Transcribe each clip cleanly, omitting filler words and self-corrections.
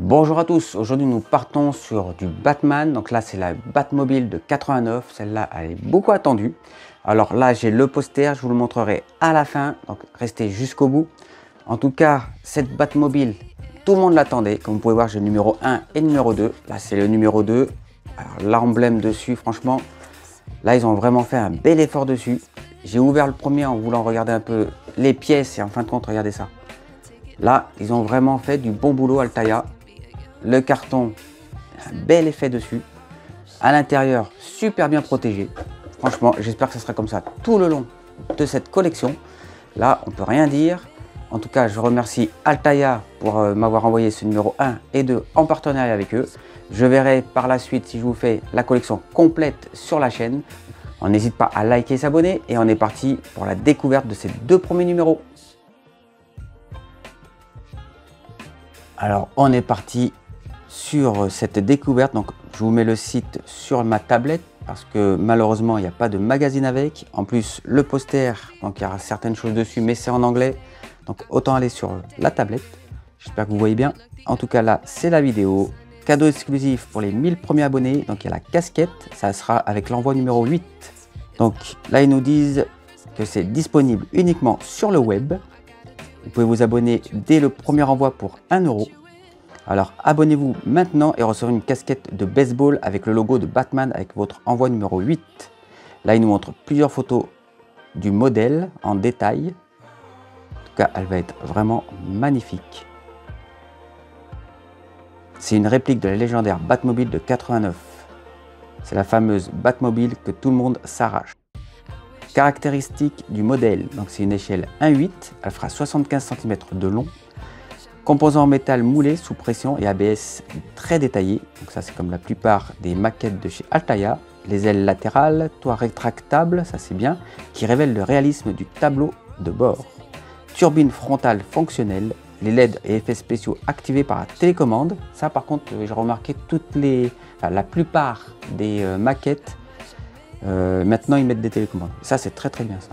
Bonjour à tous, aujourd'hui nous partons sur du Batman. Donc là c'est la Batmobile de 89, celle-là elle est beaucoup attendue. Alors là j'ai le poster, je vous le montrerai à la fin, donc restez jusqu'au bout. En tout cas cette Batmobile, tout le monde l'attendait. Comme vous pouvez voir j'ai le numéro 1 et le numéro 2. Là c'est le numéro 2, alors l'emblème dessus franchement, là ils ont vraiment fait un bel effort dessus. J'ai ouvert le premier en voulant regarder un peu les pièces et en fin de compte regardez ça. Là ils ont vraiment fait du bon boulot Altaïa. Le carton, un bel effet dessus. À l'intérieur, super bien protégé. Franchement, j'espère que ce sera comme ça tout le long de cette collection. Là, on peut rien dire. En tout cas, je remercie Altaïa pour m'avoir envoyé ce numéro 1 et 2 en partenariat avec eux. Je verrai par la suite si je vous fais la collection complète sur la chaîne. On n'hésite pas à liker et s'abonner. Et on est parti pour la découverte de ces deux premiers numéros. Alors, on est parti sur cette découverte. Donc je vous mets le site sur ma tablette parce que malheureusement il n'y a pas de magazine avec. En plus le poster, donc il y aura certaines choses dessus mais c'est en anglais, donc autant aller sur la tablette. J'espère que vous voyez bien. En tout cas là c'est la vidéo. Cadeau exclusif pour les 1000 premiers abonnés. Donc il y a la casquette, ça sera avec l'envoi numéro 8. Donc là ils nous disent que c'est disponible uniquement sur le web. Vous pouvez vous abonner dès le premier envoi pour 1 €. Alors abonnez-vous maintenant et recevez une casquette de baseball avec le logo de Batman avec votre envoi numéro 8. Là, il nous montre plusieurs photos du modèle en détail. En tout cas, elle va être vraiment magnifique. C'est une réplique de la légendaire Batmobile de 89. C'est la fameuse Batmobile que tout le monde s'arrache. Caractéristiques du modèle, donc c'est une échelle 1/8, elle fera 75 cm de long. Composants en métal moulé sous pression et ABS très détaillé. Donc ça c'est comme la plupart des maquettes de chez Altaïa. Les ailes latérales, toit rétractable, ça c'est bien, qui révèle le réalisme du tableau de bord. Turbine frontale fonctionnelle, les LED et effets spéciaux activés par la télécommande. Ça par contre j'ai remarqué la plupart des maquettes, maintenant ils mettent des télécommandes. Ça c'est très bien ça.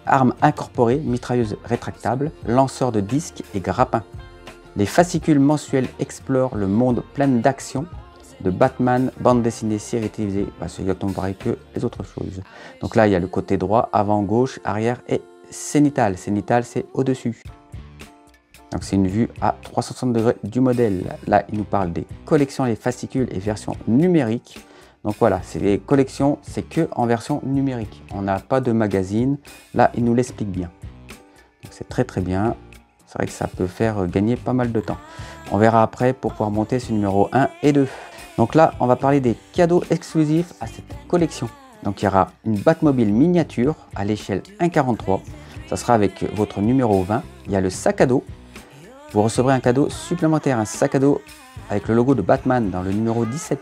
Armes incorporées, mitrailleuse rétractable, lanceur de disques et grappin. Les fascicules mensuels explorent le monde plein d'action de Batman, bande dessinée, série télévisée. C'est exactement pareil que les autres choses. Donc là, il y a le côté droit, avant, gauche, arrière et cénital. Cénital, c'est au-dessus. Donc c'est une vue à 360 degrés du modèle. Là, il nous parle des collections, les fascicules et versions numériques. Donc voilà, c'est les collections, c'est que en version numérique. On n'a pas de magazine. Là, il nous l'explique bien. C'est très bien. C'est vrai que ça peut faire gagner pas mal de temps. On verra après pour pouvoir monter ce numéro 1 et 2. Donc là, on va parler des cadeaux exclusifs à cette collection. Donc il y aura une Batmobile miniature à l'échelle 1,43. Ça sera avec votre numéro 20. Il y a le sac à dos. Vous recevrez un cadeau supplémentaire, un sac à dos avec le logo de Batman dans le numéro 17.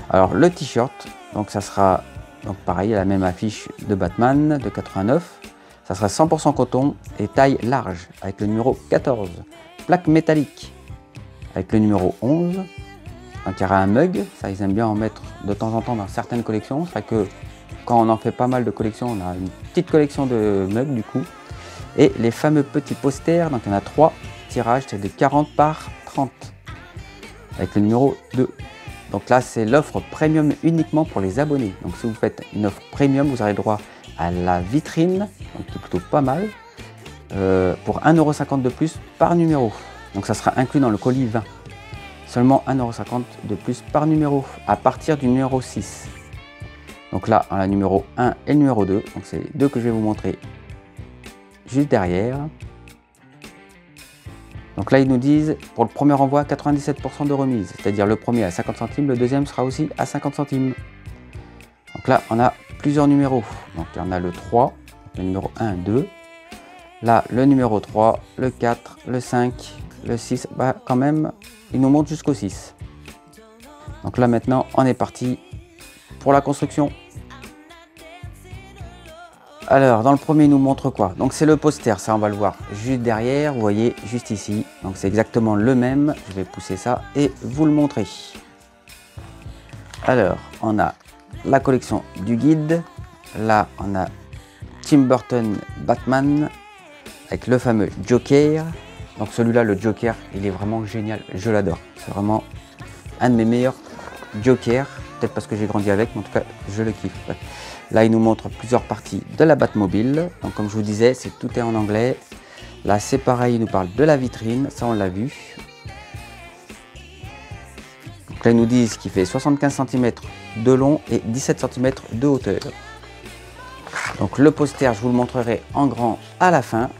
Alors le t-shirt, donc ça sera donc pareil, la même affiche de Batman de 89. Ça sera 100% coton et taille large avec le numéro 14. Plaque métallique avec le numéro 11. Donc il y aura un mug, ça ils aiment bien en mettre de temps en temps dans certaines collections. C'est vrai que quand on en fait pas mal de collections, on a une petite collection de mugs du coup. Et les fameux petits posters, donc il y en a 3 tirages, c'est de 40 par 30 avec le numéro 2. Donc là c'est l'offre premium uniquement pour les abonnés. Donc si vous faites une offre premium, vous aurez droit à la vitrine, donc qui est plutôt pas mal, pour 1,50 € de plus par numéro. Donc ça sera inclus dans le colis 20. Seulement 1,50 € de plus par numéro à partir du numéro 6. Donc là, on a le numéro 1 et le numéro 2. Donc c'est les deux que je vais vous montrer juste derrière. Donc là, ils nous disent pour le premier envoi 97% de remise, c'est-à-dire le premier à 50 centimes, le deuxième sera aussi à 50 centimes. Donc là, on a plusieurs numéros. Donc il y en a le 3, le numéro 1, 2. Là, le numéro 3, le 4, le 5, le 6. Bah quand même, il nous monte jusqu'au 6. Donc là maintenant, on est parti pour la construction. Alors, dans le premier, il nous montre quoi? Donc c'est le poster, ça on va le voir juste derrière, vous voyez, juste ici. Donc c'est exactement le même. Je vais pousser ça et vous le montrer. Alors, on a la collection du guide. Là, on a Tim Burton Batman avec le fameux Joker. Donc celui-là, le Joker, il est vraiment génial, je l'adore. C'est vraiment un de mes meilleurs Jokers, peut-être parce que j'ai grandi avec, mais en tout cas, je le kiffe. Là, il nous montre plusieurs parties de la Batmobile. Donc comme je vous disais, tout est en anglais. Là, c'est pareil, il nous parle de la vitrine, ça on l'a vu. Donc là, ils nous disent qu'il fait 75 cm de long et 17 cm de hauteur. Donc le poster, je vous le montrerai en grand à la fin.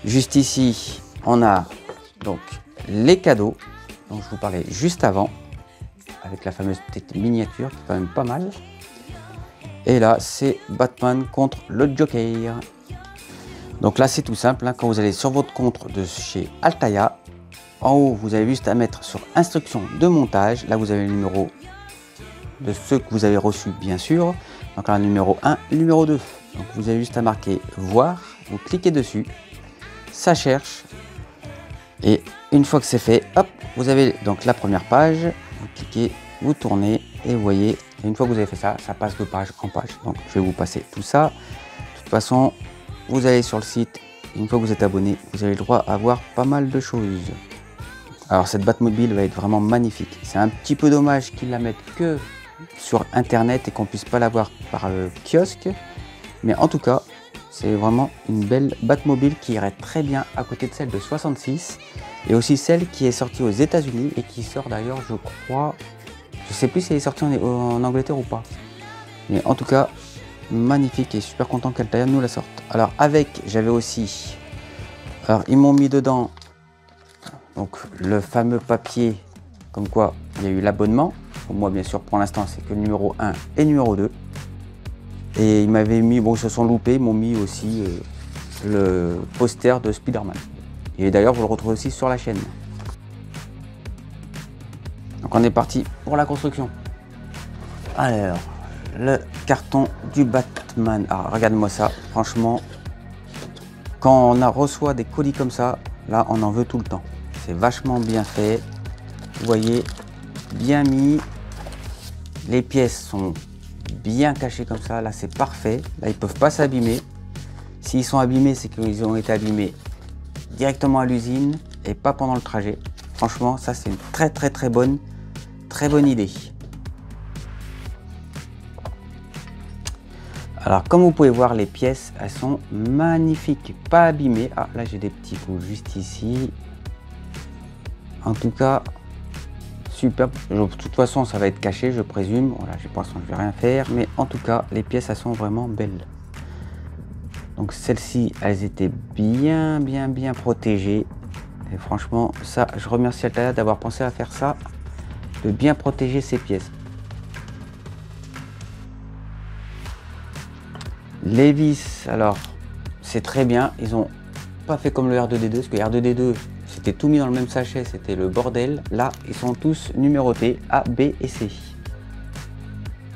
Juste ici, on a donc les cadeaux dont je vous parlais juste avant, avec la fameuse petite miniature qui est quand même pas mal. Et là, c'est Batman contre le Joker. Donc là, c'est tout simple, hein. Quand vous allez sur votre compte de chez Altaïa, en haut, vous avez juste à mettre sur instruction de montage. Là, vous avez le numéro de ceux que vous avez reçus, bien sûr. Donc là, numéro 1, numéro 2. Donc vous avez juste à marquer voir, vous cliquez dessus, ça cherche. Et une fois que c'est fait, hop, vous avez donc la première page. Vous cliquez, vous tournez et vous voyez. Et une fois que vous avez fait ça, ça passe de page en page. Donc je vais vous passer tout ça. De toute façon, vous allez sur le site. Une fois que vous êtes abonné, vous avez le droit à voir pas mal de choses. Alors cette Batmobile va être vraiment magnifique. C'est un petit peu dommage qu'ils la mettent que sur internet et qu'on puisse pas la voir par le kiosque. Mais en tout cas, c'est vraiment une belle Batmobile qui irait très bien à côté de celle de 66. Et aussi celle qui est sortie aux États-Unis et qui sort d'ailleurs, je crois, je sais plus si elle est sortie en Angleterre ou pas. Mais en tout cas, magnifique et super content qu'Altaïa nous la sorte. Alors avec, j'avais aussi, alors ils m'ont mis dedans donc le fameux papier comme quoi il y a eu l'abonnement. Pour moi, bien sûr, pour l'instant, c'est que le numéro 1 et numéro 2. Et ils m'avaient mis, bon, ils se sont loupés, ils m'ont mis aussi le poster de Spider-Man. Et d'ailleurs, vous le retrouvez aussi sur la chaîne. Donc on est parti pour la construction. Alors, le carton du Batman. Alors, regarde-moi ça, franchement, quand on reçoit des colis comme ça, là, on en veut tout le temps. C'est vachement bien fait. Vous voyez, bien mis. Les pièces sont bien cachées comme ça. Là, c'est parfait. Là, ils ne peuvent pas s'abîmer. S'ils sont abîmés, c'est qu'ils ont été abîmés directement à l'usine et pas pendant le trajet. Franchement, ça, c'est une très bonne idée. Alors, comme vous pouvez voir, les pièces, elles sont magnifiques, pas abîmées. Ah, là, j'ai des petits coups juste ici. En tout cas, super. De toute façon, ça va être caché, je présume. Voilà, j'ai pour l'instant, je vais rien faire. Mais en tout cas, les pièces, elles sont vraiment belles. Donc, celles-ci, elles étaient bien protégées. Et franchement, ça, je remercie Altaïa d'avoir pensé à faire ça, de bien protéger ces pièces. Les vis, alors, c'est très bien. Ils ont pas fait comme le R2D2, parce que R2D2, c'était tout mis dans le même sachet, c'était le bordel. Là, ils sont tous numérotés A, B et C.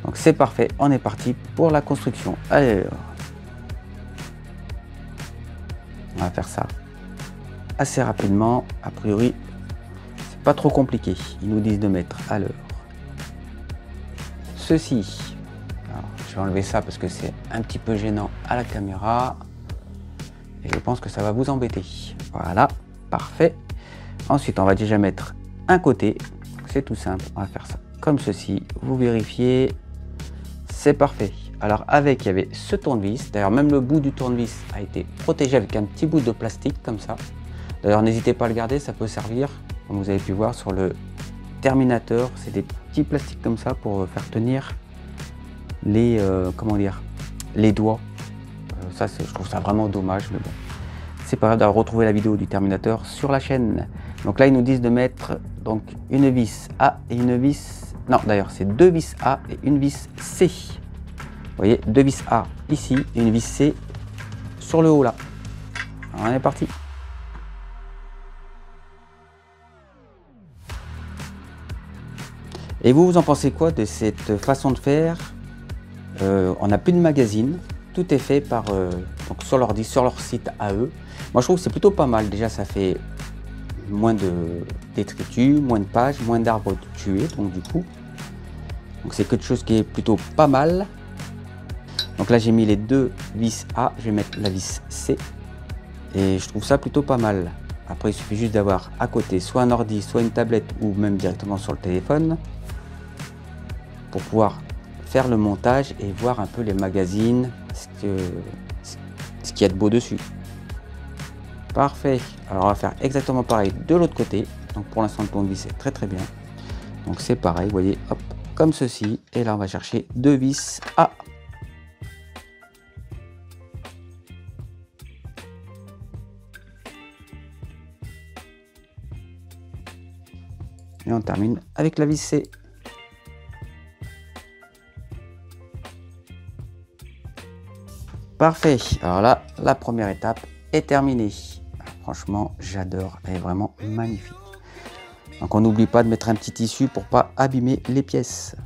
Donc c'est parfait, on est parti pour la construction. Alors, on va faire ça assez rapidement. A priori, c'est pas trop compliqué. Ils nous disent de mettre alors ceci. Alors, je vais enlever ça parce que c'est un petit peu gênant à la caméra. Et je pense que ça va vous embêter. Voilà, parfait. Ensuite, on va déjà mettre un côté. C'est tout simple, on va faire ça comme ceci. Vous vérifiez, c'est parfait. Alors avec, il y avait ce tournevis. D'ailleurs, même le bout du tournevis a été protégé avec un petit bout de plastique comme ça. D'ailleurs, n'hésitez pas à le garder, ça peut servir, comme vous avez pu voir sur le Terminator. C'est des petits plastiques comme ça pour faire tenir les, comment dire, les doigts. Ça, je trouve ça vraiment dommage, mais bon. C'est pas grave de retrouver la vidéo du Terminator sur la chaîne. Donc là, ils nous disent de mettre donc une vis A et une vis... Non, d'ailleurs, c'est deux vis A et une vis C. Vous voyez, deux vis A ici et une vis C sur le haut là. Alors, on est parti. Et vous en pensez quoi de cette façon de faire? On n'a plus de magazine. Tout est fait par donc sur l'ordi, sur leur site à eux. Moi je trouve que c'est plutôt pas mal. Déjà ça fait moins de détritus, moins de pages, moins d'arbres tués. Donc du coup, c'est quelque chose qui est plutôt pas mal. Donc là j'ai mis les deux vis A, je vais mettre la vis C. Et je trouve ça plutôt pas mal. Après, il suffit juste d'avoir à côté soit un ordi, soit une tablette ou même directement sur le téléphone pour pouvoir faire le montage et voir un peu les magazines, ce qu'il y a de beau dessus. Parfait. Alors on va faire exactement pareil de l'autre côté. Donc pour l'instant le tournevis est très bien. Donc c'est pareil, vous voyez, hop, comme ceci. Et là on va chercher deux vis A. Et on termine avec la vis C. Parfait. Alors là, la première étape est terminée. Franchement, j'adore. Elle est vraiment magnifique. Donc on n'oublie pas de mettre un petit tissu pour pas abîmer les pièces.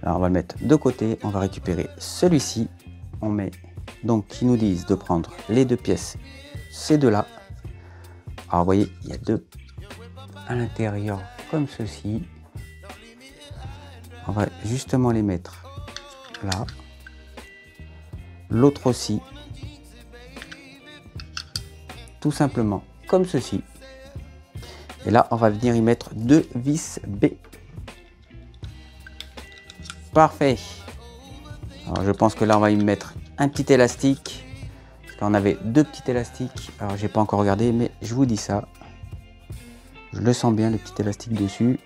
Alors on va le mettre de côté. On va récupérer celui-ci. On met donc qui nous disent de prendre les deux pièces, ces deux-là. Alors vous voyez, il y a deux à l'intérieur comme ceci. On va justement les mettre là. L'autre aussi. Tout simplement comme ceci. Et là, on va venir y mettre deux vis B. Parfait. Alors je pense que là, on va y mettre un petit élastique. Parce qu'on avait deux petits élastiques. Alors j'ai pas encore regardé, mais je vous dis ça. Je le sens bien, le petit élastique dessus.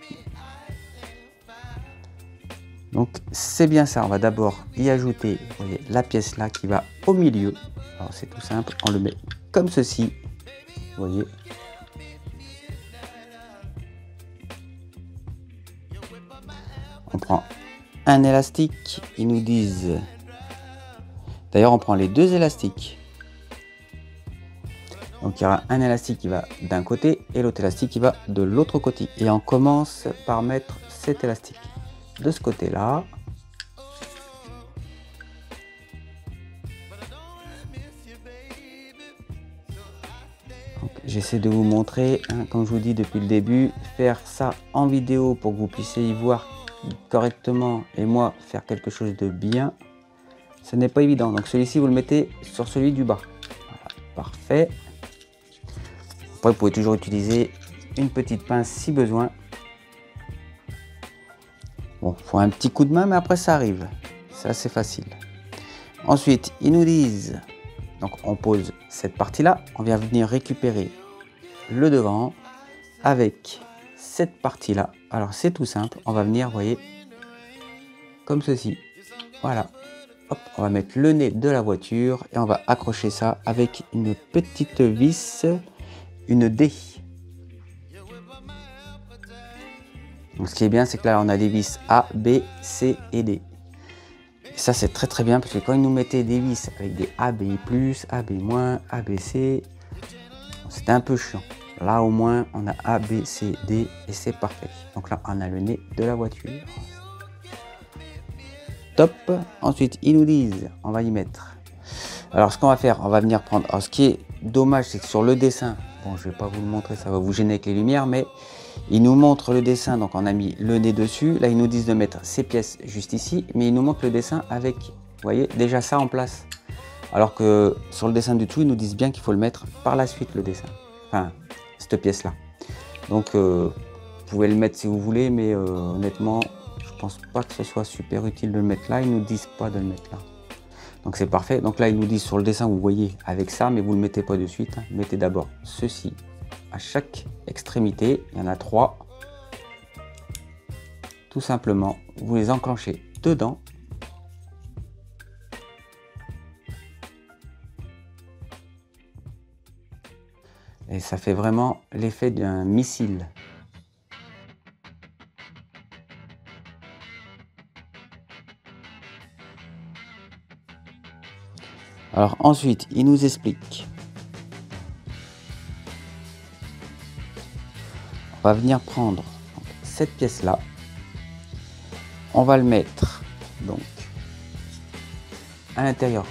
Donc c'est bien ça. On va d'abord y ajouter, vous voyez, la pièce là qui va au milieu. Alors c'est tout simple. On le met comme ceci. Vous voyez. On prend un élastique. Ils nous disent. D'ailleurs, on prend les deux élastiques. Donc il y aura un élastique qui va d'un côté et l'autre élastique qui va de l'autre côté. Et on commence par mettre cet élastique de ce côté-là. J'essaie de vous montrer, hein, comme je vous dis depuis le début, faire ça en vidéo pour que vous puissiez y voir correctement et moi faire quelque chose de bien. Ce n'est pas évident. Donc celui-ci, vous le mettez sur celui du bas. Voilà, parfait. Après, vous pouvez toujours utiliser une petite pince si besoin. Bon, il faut un petit coup de main, mais après ça arrive. C'est assez facile. Ensuite, ils nous disent, donc on pose cette partie-là. On vient venir récupérer le devant avec cette partie-là. Alors c'est tout simple. On va venir, vous voyez, comme ceci. Voilà. Hop, on va mettre le nez de la voiture et on va accrocher ça avec une petite vis, une D. Donc, ce qui est bien, c'est que là, on a des vis A, B, C et D. Et ça, c'est très bien parce que quand ils nous mettaient des vis avec des AB+, AB-, ABC, c'était un peu chiant. Là, au moins, on a A, B, C, D et c'est parfait. Donc là, on a le nez de la voiture. Top. Ensuite, ils nous disent, on va y mettre. Alors, ce qu'on va faire, on va venir prendre. Alors, ce qui est dommage, c'est que sur le dessin, bon, je vais pas vous le montrer, ça va vous gêner avec les lumières, mais ils nous montrent le dessin. Donc, on a mis le nez dessus. Là, ils nous disent de mettre ces pièces juste ici, mais ils nous montrent le dessin avec, vous voyez, déjà ça en place. Alors que sur le dessin du dessous, ils nous disent bien qu'il faut le mettre par la suite, le dessin. Enfin, cette pièce-là. Donc, vous pouvez le mettre si vous voulez, mais honnêtement, je pense pas que ce soit super utile de le mettre là. Ils nous disent pas de le mettre là. Donc c'est parfait. Donc là, ils nous disent sur le dessin, vous voyez, avec ça, mais vous ne le mettez pas de suite. Hein. Mettez d'abord ceci à chaque extrémité. Il y en a 3. Tout simplement, vous les enclenchez dedans. Et ça fait vraiment l'effet d'un missile. Alors ensuite, il nous explique. On va venir prendre cette pièce-là. On va le mettre donc à l'intérieur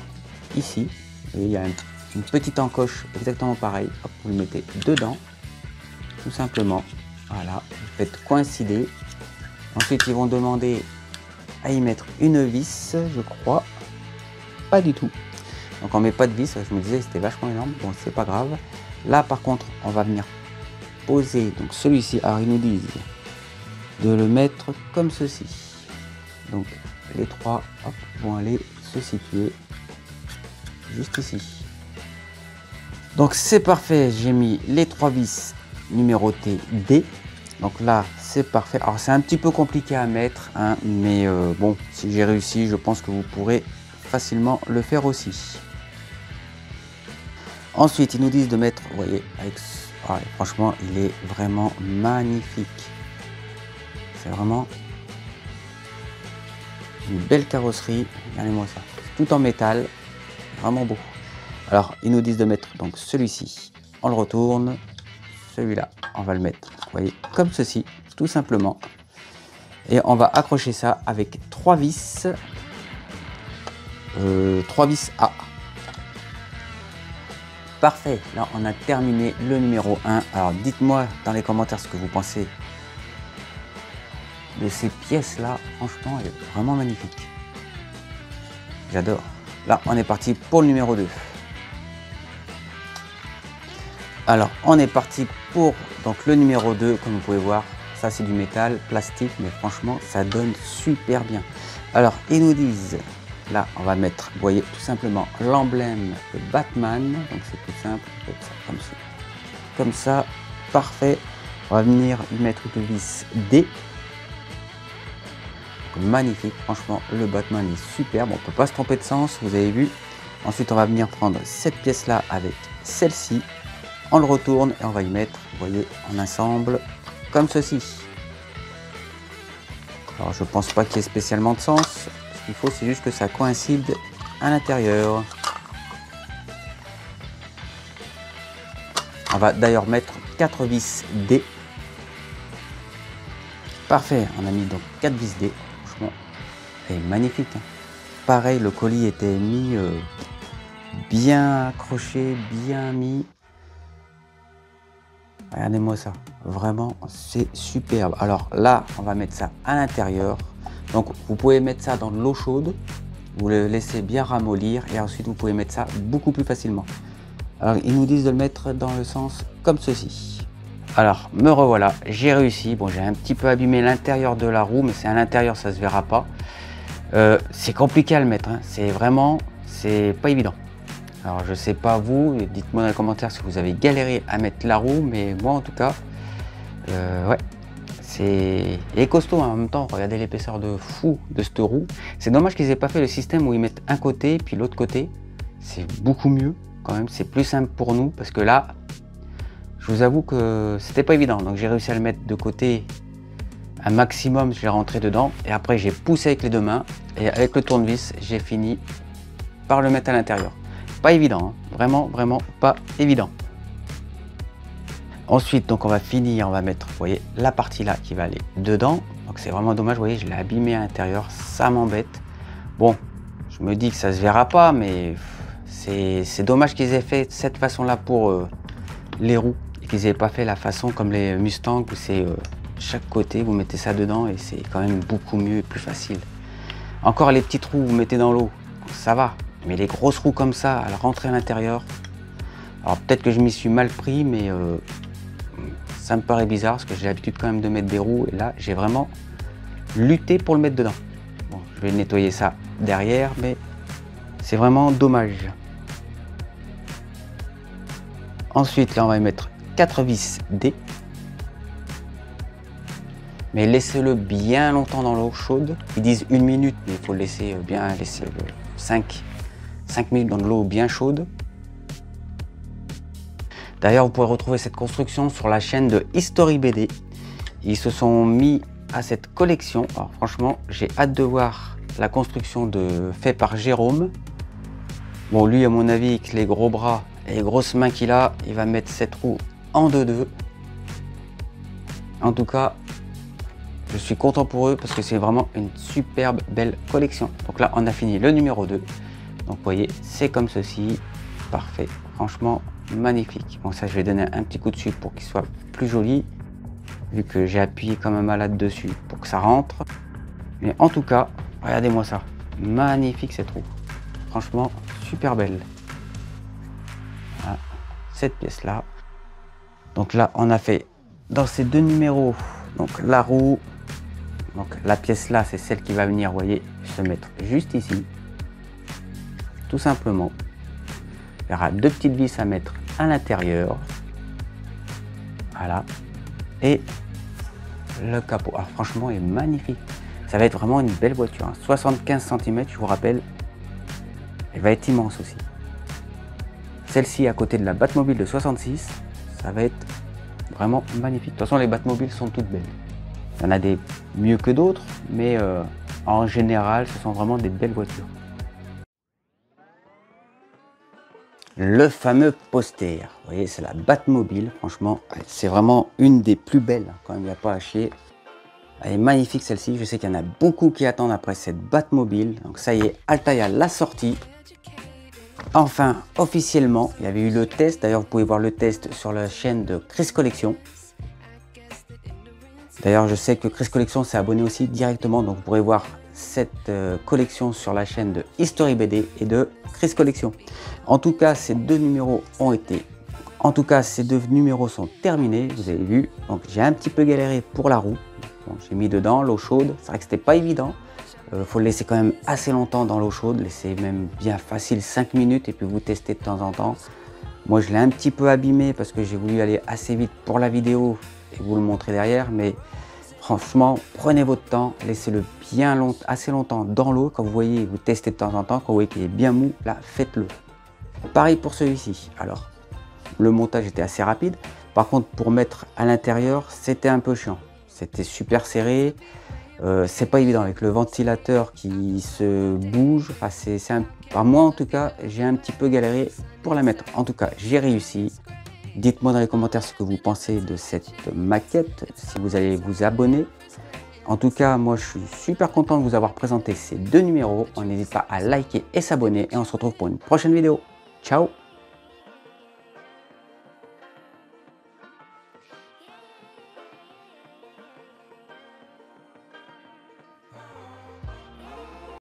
ici. Et il y a une petite encoche exactement pareil. Hop, vous le mettez dedans, tout simplement. Voilà, vous faites coïncider. Ensuite, ils vont demander à y mettre une vis, je crois. Pas du tout. Donc on met pas de vis, je me disais que c'était vachement énorme, bon c'est pas grave. Là par contre on va venir poser donc celui-ci, alors ils nous disent de le mettre comme ceci. Donc les trois hop, vont aller se situer juste ici. Donc c'est parfait, j'ai mis les 3 vis numérotées D. Donc là c'est parfait. Alors c'est un petit peu compliqué à mettre, hein, mais bon, si j'ai réussi, je pense que vous pourrez facilement le faire aussi. Ensuite ils nous disent de mettre, vous voyez, avec, ouais, franchement il est vraiment magnifique. C'est vraiment une belle carrosserie. Regardez-moi ça, tout en métal, vraiment beau. Alors ils nous disent de mettre donc celui-ci, on le retourne, celui-là on va le mettre, vous voyez, comme ceci, tout simplement. Et on va accrocher ça avec 3 vis, 3 vis A. Parfait, là on a terminé le numéro 1. Alors dites-moi dans les commentaires ce que vous pensez de ces pièces là. Franchement elle est vraiment magnifique, j'adore. Là on est parti pour le numéro 2. Alors on est parti pour donc le numéro 2. Comme vous pouvez voir, ça c'est du métal plastique, mais franchement ça donne super bien. Alors ils nous disent, là on va mettre, vous voyez, tout simplement l'emblème de Batman. Donc c'est tout simple, comme ça, parfait. On va venir y mettre une vis D. Donc, magnifique, franchement le Batman est superbe, on peut pas se tromper de sens, vous avez vu. Ensuite on va venir prendre cette pièce là avec celle-ci, on le retourne et on va y mettre, vous voyez, en ensemble comme ceci. Alors je pense pas qu'il y ait spécialement de sens. Il faut, c'est juste que ça coïncide à l'intérieur. On va d'ailleurs mettre 4 vis D. Parfait, on a mis donc 4 vis D. Franchement, c'est magnifique, hein. Pareil, le colis était mis bien accroché, bien mis. Regardez-moi ça, vraiment c'est superbe. Alors là, on va mettre ça à l'intérieur. Donc vous pouvez mettre ça dans de l'eau chaude, vous le laissez bien ramollir et ensuite vous pouvez mettre ça beaucoup plus facilement. Alors ils nous disent de le mettre dans le sens comme ceci. Alors me revoilà, j'ai réussi. Bon, j'ai un petit peu abîmé l'intérieur de la roue, mais c'est à l'intérieur, ça se verra pas. C'est compliqué à le mettre, hein. C'est vraiment, c'est pas évident. Alors je sais pas vous, dites-moi dans les commentaires si vous avez galéré à mettre la roue, mais moi en tout cas, ouais. Il est costaud, hein, en même temps. Regardez l'épaisseur de fou de cette roue. C'est dommage qu'ils aient pas fait le système où ils mettent un côté puis l'autre côté. C'est beaucoup mieux quand même. C'est plus simple pour nous parce que là, je vous avoue que c'était pas évident. Donc j'ai réussi à le mettre de côté un maximum. Je l'ai rentré dedans et après j'ai poussé avec les deux mains et avec le tournevis, j'ai fini par le mettre à l'intérieur. Pas évident, hein. Vraiment pas évident. Ensuite, donc on va finir, on va mettre, vous voyez, la partie là qui va aller dedans. Donc c'est vraiment dommage, vous voyez, je l'ai abîmé à l'intérieur, ça m'embête. Bon, je me dis que ça se verra pas, mais c'est dommage qu'ils aient fait cette façon-là pour les roues et qu'ils n'aient pas fait la façon comme les Mustang où c'est chaque côté, vous mettez ça dedans et c'est quand même beaucoup mieux et plus facile. Encore les petites roues, vous mettez dans l'eau, ça va, mais les grosses roues comme ça, à rentrer à l'intérieur, alors peut-être que je m'y suis mal pris, mais ça me paraît bizarre parce que j'ai l'habitude quand même de mettre des roues et là j'ai vraiment lutté pour le mettre dedans. Bon, je vais nettoyer ça derrière, mais c'est vraiment dommage. Ensuite là on va y mettre 4 vis D. Mais laissez-le bien longtemps dans l'eau chaude. Ils disent 1 minute, mais il faut le laisser bien, laisser 5 minutes dans de l'eau bien chaude. D'ailleurs, vous pouvez retrouver cette construction sur la chaîne de History BD. Ils se sont mis à cette collection. Alors franchement, j'ai hâte de voir la construction faite par Jérôme. Bon, lui, à mon avis, avec les gros bras et les grosses mains qu'il a, il va mettre cette roue en 2-2. En tout cas, je suis content pour eux parce que c'est vraiment une superbe belle collection. Donc là, on a fini le numéro 2. Donc vous voyez, c'est comme ceci. Parfait. Franchement, magnifique. Bon, ça, je vais donner un petit coup dessus pour qu'il soit plus joli, vu que j'ai appuyé comme un malade dessus pour que ça rentre. Mais en tout cas, regardez-moi ça. Magnifique cette roue. Franchement, super belle. Voilà, cette pièce là. Donc là on a fait dans ces deux numéros, donc la roue, donc la pièce là c'est celle qui va venir, vous voyez, se mettre juste ici, tout simplement. Il y aura deux petites vis à mettre à l'intérieur, voilà, et le capot. Alors franchement il est magnifique, ça va être vraiment une belle voiture, hein. 75 cm, je vous rappelle, elle va être immense aussi. Celle-ci à côté de la Batmobile de 66, ça va être vraiment magnifique. De toute façon les Batmobiles sont toutes belles, il y en a des mieux que d'autres, mais en général ce sont vraiment des belles voitures. Le fameux poster, vous voyez, c'est la Batmobile, franchement c'est vraiment une des plus belles, quand même il n'y a pas à chier. Elle est magnifique celle-ci, je sais qu'il y en a beaucoup qui attendent après cette Batmobile. Donc ça y est, Altaïa l'a sortie. Enfin, officiellement, il y avait eu le test, d'ailleurs vous pouvez voir le test sur la chaîne de Chris Collection. D'ailleurs je sais que Chris Collection s'est abonné aussi directement, donc vous pourrez voir cette collection sur la chaîne de History BD et de Chris Collection. En tout cas, ces deux numéros sont terminés, vous avez vu. Donc j'ai un petit peu galéré pour la roue. Bon, j'ai mis dedans l'eau chaude, c'est vrai que c'était pas évident. Faut le laisser quand même assez longtemps dans l'eau chaude, laisser même bien facile 5 minutes et puis vous testez de temps en temps. Moi je l'ai un petit peu abîmé parce que j'ai voulu aller assez vite pour la vidéo et vous le montrer derrière, mais franchement prenez votre temps, laissez-le bien assez longtemps dans l'eau. Quand vous voyez, vous testez de temps en temps, quand vous voyez qu'il est bien mou, là faites-le. Pareil pour celui-ci. Alors le montage était assez rapide, par contre pour mettre à l'intérieur c'était un peu chiant, c'était super serré. C'est pas évident avec le ventilateur qui se bouge. Enfin, moi en tout cas j'ai un petit peu galéré pour la mettre. En tout cas j'ai réussi. Dites-moi dans les commentaires ce que vous pensez de cette maquette, si vous allez vous abonner. En tout cas moi je suis super content de vous avoir présenté ces deux numéros. On n'hésite pas à liker et s'abonner et on se retrouve pour une prochaine vidéo. Ciao.